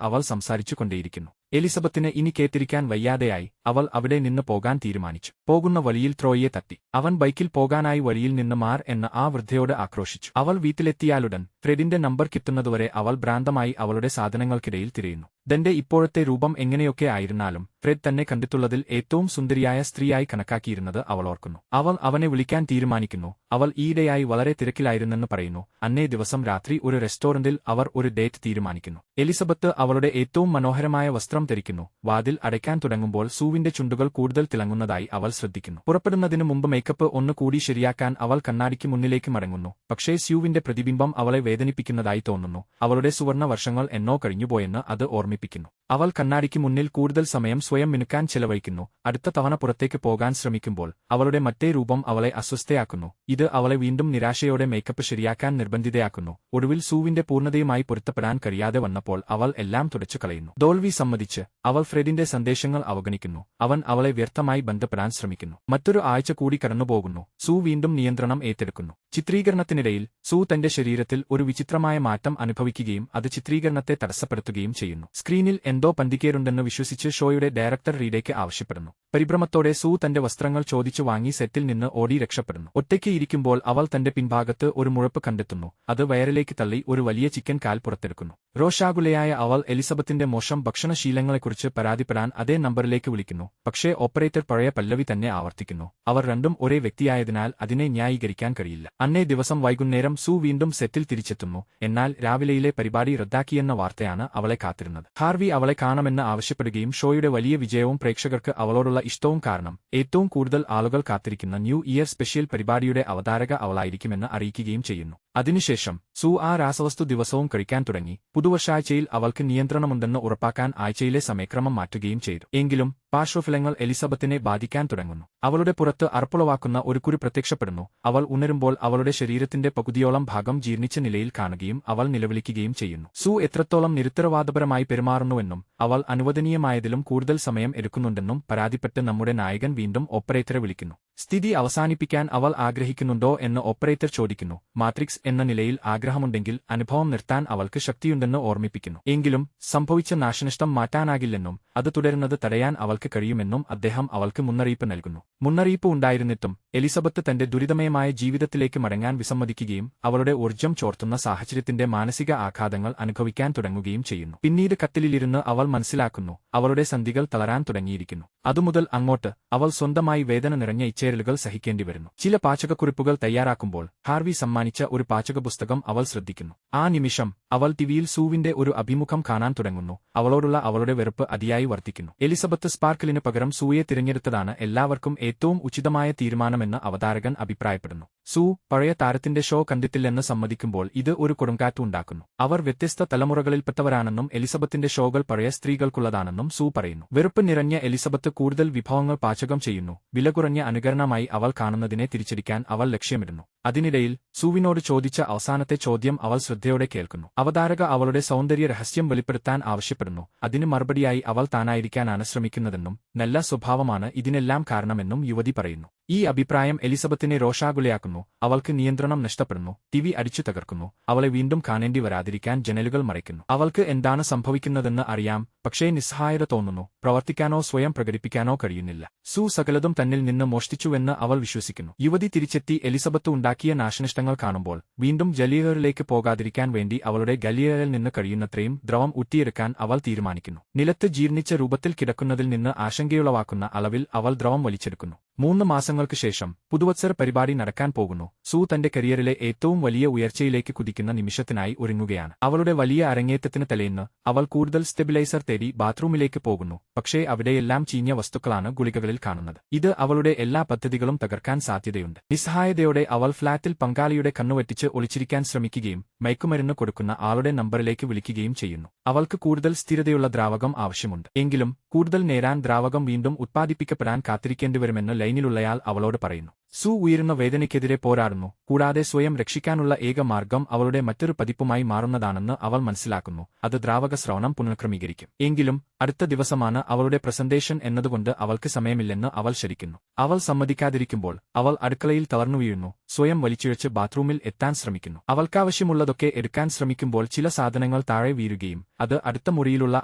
അവൾ സംസാരിച്ചു കൊണ്ടേയിരിക്കുന്നു. എലിസബത്തിന് ഇനി കേട്ടിരിക്കാൻ വയ്യാതെയായി അവൾ അവിടെ നിന്ന് പോകാൻ തീരുമാനിച്ചു. പോകുന്ന വഴിയിൽ ത്രോയിയെ തട്ടി. അവൻ ബൈക്കിൽ പോകാനായി വഴിയിൽ നിന്ന് മാർ എന്ന് ആ വൃദ്ധയോട് ആക്രോശിച്ചു. അവൾ വീട്ടിലെത്തിയാലുടൻ ഫ്രെഡിന്റെ നമ്പർ കിട്ടുന്നതുവരെ അവൾ ഭ്രാന്തമായി അവളുടെ സാധനങ്ങൾക്കിടയിൽ തിരയുന്നു. തന്റെ ഇപ്പോഴത്തെ രൂപം എങ്ങനെയൊക്കെ ആയിരുന്നാലും ഫ്രെഡ് തന്നെ കണ്ടിട്ടുള്ളതിൽ ഏറ്റവും സുന്ദരിയായ സ്ത്രീയായി കണക്കാക്കിയിരുന്നത് അവൾ ഓർക്കുന്നു. അവൾ അവനെ വിളിക്കാൻ തീരുമാനിക്കുന്നു. അവൾ ഈയിടെയായി വളരെ തിരക്കിലായിരുന്നെന്ന് പറയുന്നു. അന്നേ ദിവസം രാത്രി ഒരു റെസ്റ്റോറന്റിൽ അവർ ഒരു ഡേറ്റ് തീരുമാനിക്കുന്നു. എലിസബത്ത് അവളുടെ ഏറ്റവും മനോഹരമായ വസ്ത്രം ധരിക്കുന്നു. വാതിൽ അടയ്ക്കാൻ തുടങ്ങുമ്പോൾ സൂവിന്റെ ചുണ്ടുകൾ കൂടുതൽ തിളങ്ങുന്നതായി അവൾ ശ്രദ്ധിക്കുന്നു. പുറപ്പെടുന്നതിനു മുമ്പ് മേക്കപ്പ് ഒന്ന് കൂടി ശരിയാക്കാൻ അവൾ കണ്ണാടിക്ക് മുന്നിലേക്ക് മടങ്ങുന്നു. പക്ഷേ സ്യൂവിന്റെ പ്രതിബിംബം അവളെ വേദനിപ്പിക്കുന്നതായി തോന്നുന്നു. അവളുടെ സുവർണ വർഷങ്ങൾ എന്നോ കഴിഞ്ഞുപോയെന്ന് അത് ഓർമ്മിപ്പിക്കുന്നു. അവൾ കണ്ണാടിക്ക് മുന്നിൽ കൂടുതൽ സമയം സ്വയം മിനുക്കാൻ ചെലവഴിക്കുന്നു. അടുത്ത തവണ പുറത്തേക്ക് പോകാൻ ശ്രമിക്കുമ്പോൾ അവളുടെ മറ്റേ രൂപം അവളെ അസ്വസ്ഥയാക്കുന്നു. ഇത് അവളെ വീണ്ടും നിരാശയോടെ മേക്കപ്പ് ശരിയാക്കാൻ നിർബന്ധിതയാക്കുന്നു. ഒടുവിൽ സൂവിന്റെ പൂർണ്ണതയുമായി പൊരുത്തപ്പെടാൻ കഴിയാതെ വന്നപ്പോൾ അവൾ എല്ലാം തുടച്ചു കളയുന്നു. തോൽവി സമ്മതിച്ച് അവൾ ഫ്രെഡിന്റെ സന്ദേശങ്ങൾ അവഗണിക്കുന്നു. അവൻ അവളെ വ്യർത്ഥമായി ബന്ധപ്പെടാൻ ശ്രമിക്കുന്നു. മറ്റൊരു ആഴ്ച കൂടി കടന്നുപോകുന്നു. സൂ വീണ്ടും നിയന്ത്രണം ഏറ്റെടുക്കുന്നു. ചിത്രീകരണത്തിനിടയിൽ സൂ തന്റെ ശരീരത്തിൽ ഒരു വിചിത്രമായ മാറ്റം അനുഭവിക്കുകയും അത് ചിത്രീകരണത്തെ തടസ്സപ്പെടുത്തുകയും ചെയ്യുന്നു. സ്ക്രീനിൽ എന്തോ പന്തികേറുണ്ടെന്ന് വിശ്വസിച്ച് ഷോയുടെ ഡയറക്ടർ റീഡേക്ക് ആവശ്യപ്പെടുന്നു. പരിഭ്രമത്തോടെ സൂ തന്റെ വസ്ത്രങ്ങൾ ചോദിച്ചു വാങ്ങി സെറ്റിൽ നിന്ന് ഓടി രക്ഷപ്പെടുന്നു. ഒറ്റയ്ക്ക് ഇരിക്കുമ്പോൾ അവൾ തന്റെ പിൻഭാഗത്ത് ഒരു മുഴപ്പ് കണ്ടെത്തുന്നു. അത് വയറിലേക്ക് തള്ളി ഒരു വലിയ ചിക്കൻ കാൽ പുറത്തെടുക്കുന്നു. രോഷാകുലയായ അവൾ എലിസബത്തിന്റെ മോശം ഭക്ഷണശീലങ്ങളെക്കുറിച്ച് പരാതിപ്പെടാൻ അതേ നമ്പറിലേക്ക് വിളിക്കുന്നു. പക്ഷേ ഓപ്പറേറ്റർ പഴയ പല്ലവി തന്നെ ആവർത്തിക്കുന്നു. അവർ രണ്ടും ഒരേ വ്യക്തിയായതിനാൽ അതിനെ ന്യായീകരിക്കാൻ കഴിയില്ല. അന്നേ ദിവസം വൈകുന്നേരം സൂ വീണ്ടും സെറ്റിൽ തിരിച്ചെത്തുന്നു. എന്നാൽ രാവിലെയിലെ പരിപാടി റദ്ദാക്കിയെന്ന വാർത്തയാണ് അവളെ കാത്തിരുന്നത്. ഹാർവി അവളെ കാണണമെന്ന് ആവശ്യപ്പെടുകയും ഷോയുടെ വലിയ വിജയവും പ്രേക്ഷകർക്ക് അവളോടുള്ള ഇഷ്ടവും കാരണം ഏറ്റവും കൂടുതൽ ആളുകൾ കാത്തിരിക്കുന്ന ന്യൂ ഇയർ സ്പെഷ്യൽ പരിപാടിയുടെ അവതാരക അവളായിരിക്കുമെന്ന് അറിയിക്കുകയും ചെയ്യുന്നു. അതിനുശേഷം സൂ ആ രാസവസ്തു ദിവസവും കഴിക്കാൻ തുടങ്ങി. പുതുവർഷാഴ്ചയിൽ അവൾക്ക് നിയന്ത്രണമുണ്ടെന്ന് ഉറപ്പാക്കാൻ ആഴ്ചയിലെ സമയക്രമം മാറ്റുകയും ചെയ്തു. എങ്കിലും പാർശ്വഫലങ്ങൾ എലിസബത്തിനെ ബാധിക്കാൻ തുടങ്ങുന്നു. അവളുടെ പുറത്ത് അറപ്പുളവാക്കുന്ന ഒരു കുരു പ്രത്യക്ഷപ്പെടുന്നു. അവൾ ഉണരുമ്പോൾ അവളുടെ ശരീരത്തിന്റെ പകുതിയോളം ഭാഗം ജീർണിച്ച നിലയിൽ കാണുകയും അവൾ നിലവിളിക്കുകയും ചെയ്യുന്നു. സൂ എത്രത്തോളം നിരുത്തരവാദപരമായി പെരുമാറുന്നുവെന്നും അവൾ അനുവദനീയമായതിലും കൂടുതൽ സമയം എടുക്കുന്നുണ്ടെന്നും പരാതിപ്പെട്ട് നമ്മുടെ നായകൻ വീണ്ടും ഓപ്പറേറ്ററെ വിളിക്കുന്നു. സ്ഥിതി അവസാനിപ്പിക്കാൻ അവൾ ആഗ്രഹിക്കുന്നുണ്ടോ എന്ന് ഓപ്പറേറ്റർ ചോദിക്കുന്നു. മാട്രിക്സ് എന്ന നിലയിൽ ആഗ്രഹമുണ്ടെങ്കിൽ അനുഭവം നിർത്താൻ അവൾക്ക് ശക്തിയുണ്ടെന്ന് ഓർമ്മിപ്പിക്കുന്നു. എങ്കിലും സംഭവിച്ച നാശനഷ്ടം മാറ്റാനാകില്ലെന്നും അത് തുടരുന്നത് തടയാൻ അവൾക്ക് കഴിയുമെന്നും അദ്ദേഹം അവൾക്ക് മുന്നറിയിപ്പ് നൽകുന്നു. മുന്നറിയിപ്പ് ഉണ്ടായിരുന്നിട്ടും എലിസബത്ത് തന്റെ ദുരിതമയമായ ജീവിതത്തിലേക്ക് മടങ്ങാൻ വിസമ്മതിക്കുകയും അവളുടെ ഊർജ്ജം ചോർത്തുന്ന സാഹചര്യത്തിന്റെ മാനസിക ആഘാതങ്ങൾ അനുഭവിക്കാൻ തുടങ്ങുകയും ചെയ്യുന്നു. പിന്നീട് കട്ടിലിരുന്ന് അവൾ മനസ്സിലാക്കുന്നു അവളുടെ സന്ധികൾ തളരാൻ തുടങ്ങിയിരിക്കുന്നു. അതുമുതൽ അങ്ങോട്ട് അവൾ സ്വന്തമായി വേദന നിറഞ്ഞ ഇച്ചേരലുകൾ സഹിക്കേണ്ടി വരുന്നു. ചില പാചകക്കുറിപ്പുകൾ തയ്യാറാക്കുമ്പോൾ ഹാർവി സമ്മാനിച്ച ഒരു പാചകപുസ്തകം അവൾ ശ്രദ്ധിക്കുന്നു. ആ നിമിഷം അവൾ ടിവിയിൽ സൂവിന്റെ ഒരു അഭിമുഖം കാണാൻ തുടങ്ങുന്നു. അവളോടുള്ള അവളുടെ വെറുപ്പ് അതിയായി വർദ്ധിക്കുന്നു. എലിസബത്ത് സ്പാർക്കിലിന് പകരം സൂയെ തിരഞ്ഞെടുത്തതാണ് എല്ലാവർക്കും ഏറ്റവും ഉചിതമായ തീരുമാനമെന്ന് അവതാരകൻ അഭിപ്രായപ്പെടുന്നു. സൂ പഴയ താരത്തിന്റെ ഷോ കണ്ടിട്ടില്ലെന്ന് സമ്മതിക്കുമ്പോൾ ഇത് ഒരു കൊടുങ്കാറ്റ് ഉണ്ടാക്കുന്നു. അവർ വ്യത്യസ്ത തലമുറകളിൽപ്പെട്ടവരാണെന്നും എലിസബത്തിന്റെ ഷോകൾ പഴയ സ്ത്രീകൾക്കുള്ളതാണെന്നും സൂ പറയുന്നു. വെറുപ്പ് നിറഞ്ഞ എലിസബത്ത് കൂടുതൽ വിഭവങ്ങൾ പാചകം ചെയ്യുന്നു. വില കുറഞ്ഞ അനുകരണമായി അവൾ കാണുന്നതിനെ തിരിച്ചടിക്കാൻ അവൾ ലക്ഷ്യമിടുന്നു. അതിനിടയിൽ സൂവിനോട് ചോദിച്ച അവസാനത്തെ ചോദ്യം അവൾ ശ്രദ്ധയോടെ കേൾക്കുന്നു. അവതാരക അവളുടെ സൗന്ദര്യ രഹസ്യം വെളിപ്പെടുത്താൻ ആവശ്യപ്പെടുന്നു. അതിന് മറുപടിയായി അവൾ താനായിരിക്കാനാണ് ശ്രമിക്കുന്നതെന്നും നല്ല സ്വഭാവമാണ് ഇതിനെല്ലാം കാരണമെന്നും യുവതി പറയുന്നു. ഈ അഭിപ്രായം എലിസബത്തിനെ രോഷാകുലയാക്കുന്നു. അവൾക്ക് നിയന്ത്രണം നഷ്ടപ്പെടുന്നു. ടിവി അടിച്ചു തകർക്കുന്നു. അവളെ വീണ്ടും കാണേണ്ടി വരാതിരിക്കാൻ ജനലുകൾ മറയ്ക്കുന്നു. അവൾക്ക് എന്താണ് സംഭവിക്കുന്നതെന്ന് അറിയാം, പക്ഷേ നിസ്സഹായത തോന്നുന്നു. പ്രവർത്തിക്കാനോ സ്വയം പ്രകടിപ്പിക്കാനോ കഴിയുന്നില്ല. സൂ സകലതും തന്നിൽ നിന്ന് മോഷ്ടിച്ചുവെന്ന് അവൾ വിശ്വസിക്കുന്നു. യുവതി തിരിച്ചെത്തി എലിസബത്ത് ഉണ്ടാക്കിയ നാശനഷ്ടങ്ങൾ കാണുമ്പോൾ വീണ്ടും ജലീയറിലേക്ക് പോകാതിരിക്കാൻ വേണ്ടി അവളുടെ ഗലിയറിൽ നിന്ന് കഴിയുന്നത്രയും ദ്രവം ഊറ്റിയെടുക്കാൻ അവൾ തീരുമാനിക്കുന്നു. നിലത്ത് ജീർണിച്ച രൂപത്തിൽ കിടക്കുന്നതിൽ നിന്ന് ആശങ്കയുളവാക്കുന്ന അളവിൽ അവൾ ദ്രവം വലിച്ചെടുക്കുന്നു. 3 മാസങ്ങൾക്ക് ശേഷം പുതുവത്സര പരിപാടി നടക്കാൻ പോകുന്നു. സൂ തന്റെ കരിയറിലെ ഏറ്റവും വലിയ ഉയർച്ചയിലേക്ക് കുതിക്കുന്ന നിമിഷത്തിനായി ഒരുങ്ങുകയാണ്. അവളുടെ വലിയ അരങ്ങേറ്റത്തിന് തലേന്ന് അവൾ കൂടുതൽ സ്റ്റെബിലൈസർ തേടി ബാത്റൂമിലേക്ക് പോകുന്നു. പക്ഷേ അവിടെയെല്ലാം ചീഞ്ഞ വസ്തുക്കളാണ് ഗുളികകളിൽ കാണുന്നത്. ഇത് അവളുടെ എല്ലാ പദ്ധതികളും തകർക്കാൻ സാധ്യതയുണ്ട്. നിസ്സഹായതയോടെ അവൾ ഫ്ളാറ്റിൽ പങ്കാളിയുടെ കണ്ണുവെട്ടിച്ച് ഒളിച്ചിരിക്കാൻ ശ്രമിക്കുകയും മയക്കുമരുന്ന് കൊടുക്കുന്ന ആളുടെ നമ്പറിലേക്ക് വിളിക്കുകയും ചെയ്യുന്നു. അവൾക്ക് കൂടുതൽ സ്ഥിരതയുള്ള ദ്രാവകം ആവശ്യമുണ്ട്. എങ്കിലും കൂടുതൽ നേരാൻ ദ്രാവകം വീണ്ടും ഉത്പാദിപ്പിക്കപ്പെടാൻ കാത്തിരിക്കേണ്ടിവരുമെന്ന് ലൈനിലുള്ളയാൾ അവളോട് പറയുന്നു. സൂ ഉയരുന്ന വേദനയ്ക്കെതിരെ പോരാടുന്നു. കൂടാതെ സ്വയം രക്ഷിക്കാനുള്ള ഏക മാർഗം അവളുടെ മറ്റൊരു പതിപ്പുമായി മാറുന്നതാണെന്ന് അവൾ മനസ്സിലാക്കുന്നു. അത് ദ്രാവക സ്രവണം പുനഃക്രമീകരിക്കും. എങ്കിലും അടുത്ത ദിവസമാണ് അവളുടെ പ്രസന്റേഷൻ എന്നതുകൊണ്ട് അവൾക്ക് സമയമില്ലെന്ന് അവൾ ശരിക്കുന്നു. അവൾ സമ്മതിക്കാതിരിക്കുമ്പോൾ അവൾ അടുക്കളയിൽ തളർന്നു വീഴുന്നു. സ്വയം വലിച്ചിഴച്ച് ബാത്റൂമിൽ എത്താൻ ശ്രമിക്കുന്നു. അവൾക്കാവശ്യമുള്ളതൊക്കെ എടുക്കാൻ ശ്രമിക്കുമ്പോൾ ചില സാധനങ്ങൾ താഴെ വീഴുകയും അത് അടുത്ത മുറിയിലുള്ള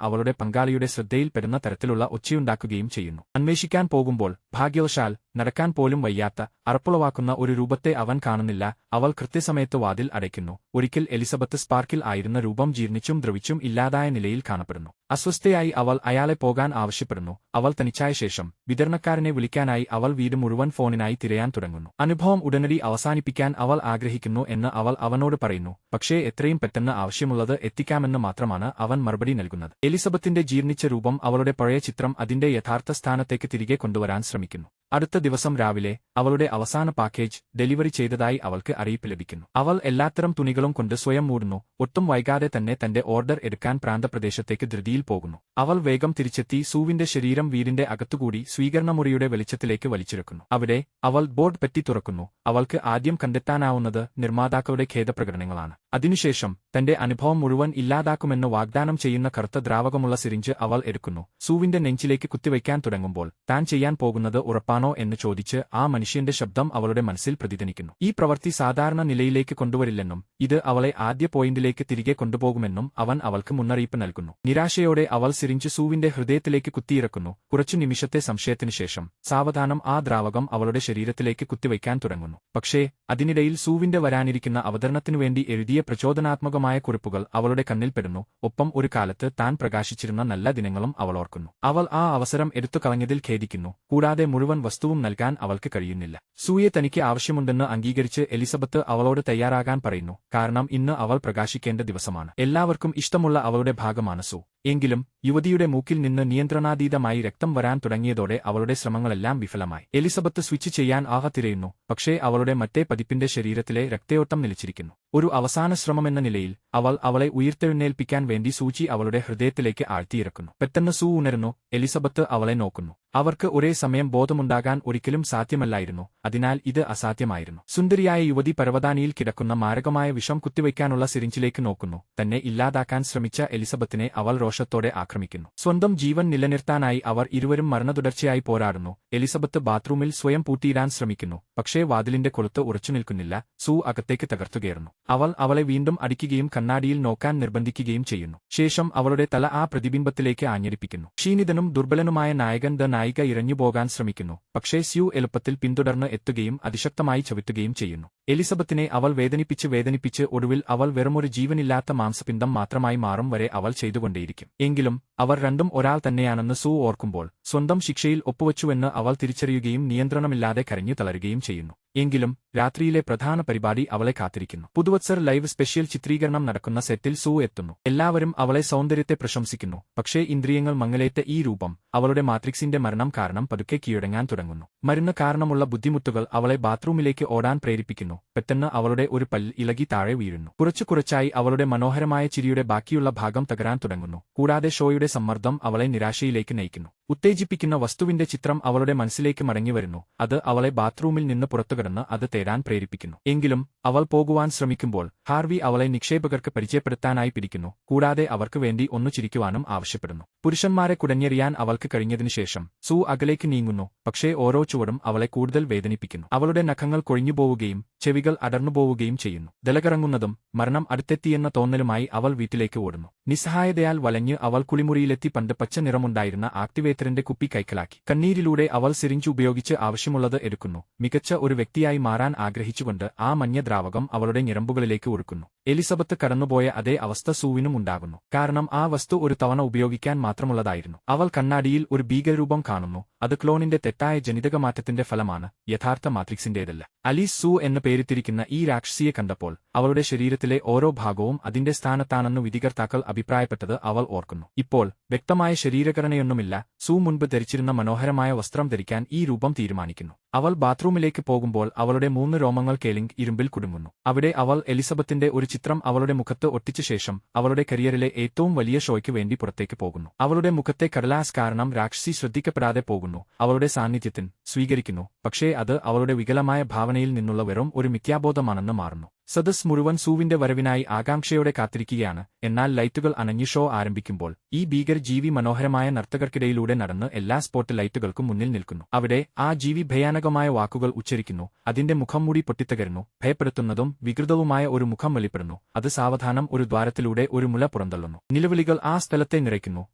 അവളുടെ പങ്കാളിയുടെ ശ്രദ്ധയിൽപ്പെടുന്ന തരത്തിലുള്ള ഒച്ചയുണ്ടാക്കുകയും ചെയ്യുന്നു. അന്വേഷിക്കാൻ പോകുമ്പോൾ ഭാഗ്യവശാൽ നടക്കാൻ പോലും വയ്യാത്ത അറപ്പുളവാക്കുന്ന ഒരു രൂപത്തെ അവൻ കാണുന്നില്ല. അവൾ കൃത്യസമയത്ത് വാതിൽ അടയ്ക്കുന്നു. ഒരിക്കൽ എലിസബത്ത് സ്പാർക്കിൽ ആയിരുന്ന രൂപം ജീർണിച്ചും ദ്രവിച്ചും ഇല്ലാതായ നിലയിൽ കാണപ്പെടുന്നു. അസ്വസ്ഥയായി അവൾ അയാളെ പോകാൻ ആവശ്യപ്പെടുന്നു. അവൾ തനിച്ചായ ശേഷം വിതരണക്കാരനെ വിളിക്കാനായി അവൾ വീട് മുഴുവൻ ഫോണിനായി തിരയാൻ തുടങ്ങുന്നു. അനുഭവം ഉടനടി അവസാനിപ്പിക്കാൻ അവൾ ആഗ്രഹിക്കുന്നു എന്ന് അവൾ അവനോട് പറയുന്നു. പക്ഷേ എത്രയും പെട്ടെന്ന് ആവശ്യമുള്ളത് എത്തിക്കാമെന്ന് മാത്രമാണ് അവൻ മറുപടി നൽകുന്നത്. എലിസബത്തിന്റെ ജീർണിച്ച രൂപം അവളുടെ പഴയ ചിത്രം അതിന്റെ യഥാർത്ഥ സ്ഥാനത്തേക്ക് തിരികെ കൊണ്ടുവരാൻ ശ്രമിക്കുന്നു. അടുത്ത ദിവസം രാവിലെ അവളുടെ അവസാന പാക്കേജ് ഡെലിവറി ചെയ്തതായി അവൾക്ക് അറിയിപ്പ് ലഭിക്കുന്നു. അവൾ എല്ലാത്തരം തുണികളും കൊണ്ട് സ്വയം മൂടുന്നു. ഒട്ടും വൈകാതെ തന്നെ തന്റെ ഓർഡർ എടുക്കാൻ പ്രാന്തപ്രദേശത്തേക്ക് ധൃതിയിൽ പോകുന്നു. അവൾ വേഗം തിരിച്ചെത്തി സൂവിന്റെ ശരീരം വീടിന്റെ അകത്തുകൂടി സ്വീകരണമുറിയുടെ വെളിച്ചത്തിലേക്ക് വലിച്ചിഴക്കുന്നു. അവിടെ അവൾ ബോർഡ് പെട്ടി തുറക്കുന്നു. അവൾക്ക് ആദ്യം കണ്ടെത്താനാവുന്നത് നിർമ്മാതാക്കളുടെ ഖേദപ്രകടനങ്ങളാണ്. അതിനുശേഷം തന്റെ അനുഭവം മുഴുവൻ ഇല്ലാതാക്കുമെന്ന് വാഗ്ദാനം ചെയ്യുന്ന കറുത്ത ദ്രാവകമുള്ള സിറിഞ്ച് അവൾ എടുക്കുന്നു. സൂവിന്റെ നെഞ്ചിലേക്ക് കുത്തിവയ്ക്കാൻ തുടങ്ങുമ്പോൾ താൻ ചെയ്യാൻ പോകുന്നത് ഉറപ്പാണോ എന്ന് ചോദിച്ച് ആ മനുഷ്യന്റെ ശബ്ദം അവളുടെ മനസ്സിൽ പ്രതിധ്വനിക്കുന്നു. ഈ പ്രവൃത്തി സാധാരണ നിലയിലേക്ക് കൊണ്ടുവരില്ലെന്നും ഇത് അവളെ ആദ്യ പോയിന്റിലേക്ക് തിരികെ കൊണ്ടുപോകുമെന്നും അവൻ അവൾക്ക് മുന്നറിയിപ്പ് നൽകുന്നു. നിരാശയോടെ അവൾ സിറിഞ്ച് സൂവിന്റെ ഹൃദയത്തിലേക്ക് കുത്തിയിറക്കുന്നു. കുറച്ചു നിമിഷത്തെ സംശയത്തിനു ശേഷം സാവധാനം ആ ദ്രാവകം അവളുടെ ശരീരത്തിലേക്ക് കുത്തിവയ്ക്കാൻ തുടങ്ങുന്നു. പക്ഷേ അതിനിടയിൽ സൂവിന്റെ വരാനിരിക്കുന്ന അവതരണത്തിനുവേണ്ടി എഴുതിയ പ്രചോദനാത്മകമായ കുറിപ്പുകൾ അവളുടെ കണ്ണിൽപ്പെടുന്നു. ഒപ്പം ഒരു കാലത്ത് താൻ പ്രകാശിച്ചിരുന്ന നല്ല ദിനങ്ങളും അവൾ ഓർക്കുന്നു. അവൾ ആ അവസരം എടുത്തു കളഞ്ഞതിൽ ഖേദിക്കുന്നു. കൂടാതെ മുഴുവൻ വസ്തുവും നൽകാൻ അവൾക്ക് കഴിയുന്നില്ല. സൂയെ തനിക്ക് ആവശ്യമുണ്ടെന്ന് അംഗീകരിച്ച് എലിസബത്ത് അവളോട് തയ്യാറാകാൻ പറയുന്നു. കാരണം ഇന്ന് അവൾ പ്രകാശിക്കേണ്ട ദിവസമാണ്. എല്ലാവർക്കും ഇഷ്ടമുള്ള അവളുടെ ഭാഗമാണ് സൂ. എങ്കിലും യുവതിയുടെ മൂക്കിൽ നിന്ന് നിയന്ത്രണാതീതമായി രക്തം വരാൻ തുടങ്ങിയതോടെ അവളുടെ ശ്രമങ്ങളെല്ലാം വിഫലമായി. എലിസബത്ത് സ്വിച്ച് ചെയ്യാൻ തിരയുന്നു. പക്ഷേ അവളുടെ മറ്റേ പതിപ്പിന്റെ ശരീരത്തിലെ രക്തയോട്ടം നിലച്ചിരിക്കുന്നു. ഒരു അവസാന ശ്രമമെന്ന നിലയിൽ അവൾ അവളെ ഉയർത്തെഴുന്നേൽപ്പിക്കാൻ വേണ്ടി സൂചി അവളുടെ ഹൃദയത്തിലേക്ക് ആഴ്ത്തിയിറക്കുന്നു. പെട്ടെന്ന് സൂ ഉണരുന്നു. എലിസബത്ത് അവളെ നോക്കുന്നു. അവർക്ക് ഒരേ സമയം ബോധമുണ്ടാകാൻ ഒരിക്കലും സാധ്യമല്ലായിരുന്നു. അതിനാൽ ഇത് അസാധ്യമായിരുന്നു. സുന്ദരിയായ യുവതി പരവതാനിയിൽ കിടക്കുന്ന മാരകമായ വിഷം കുത്തിവയ്ക്കാനുള്ള സിറിഞ്ചിലേക്ക് നോക്കുന്നു. തന്നെ ഇല്ലാതാക്കാൻ ശ്രമിച്ച എലിസബത്തിനെ അവൾ രോഷത്തോടെ ആക്രമിക്കുന്നു. സ്വന്തം ജീവൻ നിലനിർത്താനായി അവർ ഇരുവരും മരണതുടർച്ചയായി പോരാടുന്നു. എലിസബത്ത് ബാത്റൂമിൽ സ്വയം പൂട്ടിയിടാൻ ശ്രമിക്കുന്നു. പക്ഷേ വാതിലിന്റെ കൊളുത്ത് ഉറച്ചുനിൽക്കുന്നില്ല. സൂ അകത്തേക്ക് തകർത്തുകയറുന്നു. അവൾ അവളെ വീണ്ടും അടിക്കുകയും കണ്ണാടിയിൽ നോക്കാൻ നിർബന്ധിക്കുകയും ചെയ്യുന്നു. ശേഷം അവളുടെ തല ആ പ്രതിബിംബത്തിലേക്ക് ആഞ്ഞടിപ്പിക്കുന്നു. ക്ഷീണിതനും ദുർബലനുമായ നായകൻ നായിക ഇഴഞ്ഞുപോകാൻ ശ്രമിക്കുന്നു. പക്ഷേ സ്യൂ എളുപ്പത്തിൽ പിന്തുടർന്ന് എത്തുകയും അതിശക്തമായി ചവിട്ടുകയും ചെയ്യുന്നു. എലിസബത്തിനെ അവൾ വേദനിപ്പിച്ച് ഒടുവിൽ അവൾ വെറുമൊരു ജീവനില്ലാത്ത മാംസപിണ്ഡം മാത്രമായി മാറും വരെ അവൾ ചെയ്തുകൊണ്ടേയിരിക്കും. എങ്കിലും അവർ രണ്ടും ഒരാൾ തന്നെയാണെന്ന് സൂ ഓർക്കുമ്പോൾ സ്വന്തം ശിക്ഷയിൽ ഒപ്പുവച്ചുവെന്ന് അവൾ തിരിച്ചറിയുകയും നിയന്ത്രണമില്ലാതെ കരഞ്ഞു തളരുകയും ചെയ്യുന്നു. എങ്കിലും രാത്രിയിലെ പ്രധാന പരിപാടി അവളെ കാത്തിരിക്കുന്നു. പുതുവത്സർ ലൈവ് സ്പെഷ്യൽ ചിത്രീകരണം നടക്കുന്ന സെറ്റിൽ സൂ എത്തുന്നു. എല്ലാവരും അവളെ സൗന്ദര്യത്തെ പ്രശംസിക്കുന്നു. പക്ഷേ ഇന്ദ്രിയങ്ങൾ മങ്ങലേറ്റ ഈ രൂപം അവളുടെ മാട്രിക്സിന്റെ മരണം കാരണം പതുക്കെ കീഴടങ്ങാൻ തുടങ്ങുന്നു. മരുന്ന് കാരണമുള്ള ബുദ്ധിമുട്ടുകൾ അവളെ ബാത്റൂമിലേക്ക് ഓടാൻ പ്രേരിപ്പിക്കുന്നു. പെട്ടെന്ന് അവളുടെ ഒരു പല്ല് ഇളകി താഴെ വീഴുന്നു. കുറച്ചായി അവളുടെ മനോഹരമായ ചിരിയുടെ ബാക്കിയുള്ള ഭാഗം തകരാൻ തുടങ്ങുന്നു. കൂടാതെ ഷോയുടെ സമ്മർദ്ദം അവളെ നിരാശയിലേക്ക് നയിക്കുന്നു. ഉത്തേജിപ്പിക്കുന്ന വസ്തുവിന്റെ ചിത്രം അവളുടെ മനസ്സിലേക്ക് മടങ്ങിവരുന്നു. അത് അവളെ ബാത്റൂമിൽ നിന്ന് പുറത്തുകടന്ന് അത് തേടാൻ പ്രേരിപ്പിക്കുന്നു. എങ്കിലും അവൾ പോകുവാൻ ശ്രമിക്കുമ്പോൾ ഹാർവി അവളെ നിക്ഷേപകർക്ക് പരിചയപ്പെടുത്താനായി പിടിക്കുന്നു. കൂടാതെ അവർക്ക് വേണ്ടി ഒന്നു ചിരിക്കുവാനും ആവശ്യപ്പെടുന്നു. പുരുഷന്മാരെ കുടഞ്ഞെറിയാൻ അവൾക്ക് കഴിഞ്ഞതിനുശേഷം സൂ അകലേക്ക് നീങ്ങുന്നു. പക്ഷേ ഓരോ ചുവടും അവളെ കൂടുതൽ വേദനിപ്പിക്കുന്നു. അവളുടെ നഖങ്ങൾ കൊഴിഞ്ഞുപോവുകയും ചെവികൾ അടർന്നുപോവുകയും ചെയ്യുന്നു. ദലകറങ്ങുന്നതും മരണം അടുത്തെത്തിയെന്ന തോന്നലുമായി അവൾ വീട്ടിലേക്ക് ഓടുന്നു. നിസ്സഹായതയാൽ വലഞ്ഞ് അവൾ കുളിമുറിയിലെത്തി പണ്ട് പച്ച നിറമുണ്ടായിരുന്ന ആക്ടിവേറ്ററിന്റെ കുപ്പി കൈക്കലാക്കി. കണ്ണീരിലൂടെ അവൾ സിറിഞ്ച് ഉപയോഗിച്ച് ആവശ്യമുള്ളത് എടുക്കുന്നു. മികച്ച ഒരു വ്യക്തിയായി മാറാൻ ആഗ്രഹിച്ചുകൊണ്ട് ആ മഞ്ഞ ദ്രാവകം അവളുടെ ഞരമ്പുകളിലേക്ക് ഒഴുക്കുന്നു. എലിസബത്ത് കടന്നുപോയ അതേ അവസ്ഥ സൂവിനും ഉണ്ടാകുന്നു. കാരണം ആ വസ്തു ഒരു തവണ ഉപയോഗിക്കാൻ മാത്രമുള്ളതായിരുന്നു. അവൾ കണ്ണാടിയിൽ ഒരു ഭീകരരൂപം കാണുന്നു. അത് ക്ലോണിന്റെ തെറ്റായ ജനിതകമാറ്റത്തിന്റെ ഫലമാണ്, യഥാർത്ഥ മാട്രിക്സിന്റേതല്ല. അലീസ് സൂ എന്ന് പേരിട്ടിരിക്കുന്ന ഈ രാക്ഷസിയെ കണ്ടപ്പോൾ അവളുടെ ശരീരത്തിലെ ഓരോ ഭാഗവും അതിന്റെ സ്ഥാനത്താണെന്നു വിധികർത്താക്കൾ അഭിപ്രായപ്പെട്ടത് അവൾ ഓർക്കുന്നു. ഇപ്പോൾ വ്യക്തമായ ശരീരഘടനയൊന്നുമില്ല. സൂ മുൻപ് ധരിച്ചിരുന്ന മനോഹരമായ വസ്ത്രം ധരിക്കാൻ ഈ രൂപം തീരുമാനിക്കുന്നു. അവൾ ബാത്റൂമിലേക്ക് പോകുമ്പോൾ അവളുടെ 3 രോമങ്ങൾ കേലിംഗ് ഇരുമ്പിൽ കുടുങ്ങുന്നു. അവിടെ അവൾ എലിസബത്തിന്റെ ഒരു ചിത്രം അവളുടെ മുഖത്ത് ഒട്ടിച്ച ശേഷം അവളുടെ കരിയറിലെ ഏറ്റവും വലിയ ഷോയ്ക്ക് വേണ്ടി പുറത്തേക്ക് പോകുന്നു. അവളുടെ മുഖത്തെ കടലാസ് കാരണം രാക്ഷസി ശ്രദ്ധിക്കപ്പെടാതെ പോകുന്നു. അവളുടെ സാന്നിധ്യത്തിൽ സ്വീകരിക്കുന്നു. പക്ഷേ അത് അവളുടെ വികലമായ ഭാവനയിൽ നിന്നുള്ള വെറും ഒരു മിഥ്യാബോധമാണെന്ന് മാറുന്നു. സദസ് മുഴുവൻ സൂവിന്റെ വരവിനായി ആകാംക്ഷയോടെ കാത്തിരിക്കുകയാണ്. എന്നാൽ ലൈറ്റുകൾ അണഞ്ഞ് ഷോ ആരംഭിക്കുമ്പോൾ ഈ ഭീകരജീവി മനോഹരമായ നർത്തകർക്കിടയിലൂടെ നടന്ന് എല്ലാ സ്പോട്ട് ലൈറ്റുകൾക്കും മുന്നിൽ നിൽക്കുന്നു. അവിടെ ആ ജീവി ഭയാനകമായ വാക്കുകൾ ഉച്ചരിക്കുന്നു. അതിന്റെ മുഖം മൂടി പൊട്ടിത്തകരുന്നു. ഭയപ്പെടുത്തുന്നതും വികൃതവുമായ ഒരു മുഖം വെളിപ്പെടുന്നു. അത് സാവധാനം ഒരു ദ്വാരത്തിലൂടെ ഒരു മുല പുറന്തള്ളുന്നു. നിലവിളികൾ ആ സ്ഥലത്തെ നിറയ്ക്കുന്നു.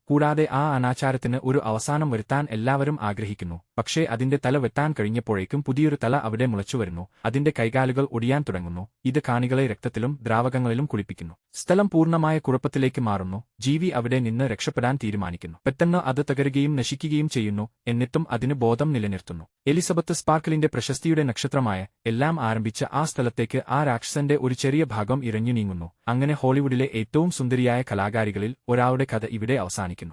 കൂടാതെ ആ അനാചാരത്തിന് ഒരു അവസാനം വരുത്താൻ എല്ലാവരും ആഗ്രഹിക്കുന്നു. പക്ഷേ അതിന്റെ തല വെട്ടാൻ കഴിഞ്ഞപ്പോഴേക്കും പുതിയൊരു തല അവിടെ മുളച്ചുവരുന്നു. അതിന്റെ കൈകാലുകൾ ഒടിയാൻ തുടങ്ങുന്നു. ഇത് കാണികളെ രക്തത്തിലും ദ്രാവകങ്ങളിലും കുളിപ്പിക്കുന്നു. സ്ഥലം പൂർണ്ണമായ കുഴപ്പത്തിലേക്ക് മാറുന്നു. ജീവി അവിടെ നിന്ന് രക്ഷപ്പെടാൻ തീരുമാനിക്കുന്നു. പെട്ടെന്ന് അത് തകരുകയും നശിക്കുകയും ചെയ്യുന്നു. എന്നിട്ടും അതിന് ബോധം നിലനിർത്തുന്നു. എലിസബത്ത് സ്പാർക്കിളിന്റെ പ്രശസ്തിയുടെ നക്ഷത്രമായ എല്ലാം ആരംഭിച്ച ആ സ്ഥലത്തേക്ക് ആ രാക്ഷസന്റെ ഒരു ചെറിയ ഭാഗം ഇഴഞ്ഞു നീങ്ങുന്നു. അങ്ങനെ ഹോളിവുഡിലെ ഏറ്റവും സുന്ദരിയായ കലാകാരികളിൽ ഒരാളുടെ കഥ ഇവിടെ അവസാനിക്കുന്നു.